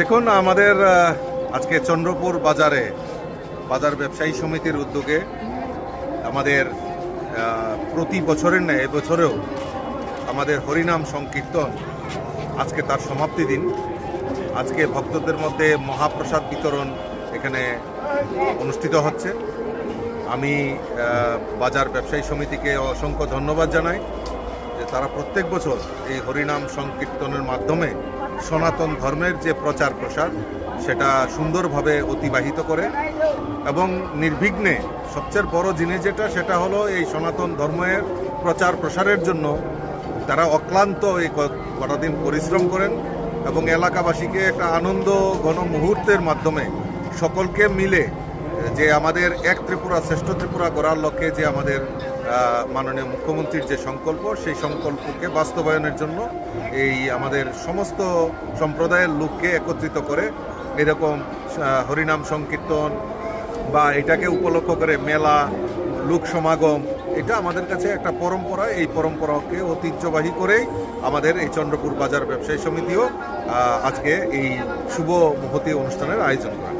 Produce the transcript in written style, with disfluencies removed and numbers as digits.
দেখুন, আমাদের আজকে চন্দ্রপুর বাজারে বাজার ব্যবসায়ী সমিতির উদ্যোগে আমাদের প্রতি বছরের ন্যায় এবছরেও আমাদের হরিনাম সংকীর্তন আজকে তার সমাপ্তি দিন। আজকে ভক্তদের মধ্যে মহাপ্রসাদ বিতরণ এখানে অনুষ্ঠিত হচ্ছে। আমি বাজার ব্যবসায়ী সমিতিকে অসংখ্য ধন্যবাদ জানাই যে তারা প্রত্যেক বছর এই হরিনাম সংকীর্তনের মাধ্যমে সনাতন ধর্মের যে প্রচার প্রসার সেটা সুন্দরভাবে অতিবাহিত করে এবং নির্বিঘ্নে সবচেয়ে বড় জিনিস সেটা হলো এই সনাতন ধর্মের প্রচার প্রসারের জন্য তারা অক্লান্ত এই কটা দিন পরিশ্রম করেন এবং এলাকাবাসীকে একটা আনন্দ ঘন মুহূর্তের মাধ্যমে সকলকে মিলে যে আমাদের এক ত্রিপুরা শ্রেষ্ঠ ত্রিপুরা গড়ার লক্ষ্যে যে আমাদের মাননীয় মুখ্যমন্ত্রীর যে সংকল্প, সেই সংকল্পকে বাস্তবায়নের জন্য এই আমাদের সমস্ত সম্প্রদায়ের লোককে একত্রিত করে এরকম হরিনাম সংকীর্তন বা এটাকে উপলক্ষ করে মেলা, লোক সমাগম, এটা আমাদের কাছে একটা পরম্পরা। এই পরম্পরাকে ঐতিহ্যবাহী করেই আমাদের এই চন্দ্রপুর বাজার ব্যবসায়ী সমিতিও আজকে এই শুভ মহতী অনুষ্ঠানের আয়োজন করে।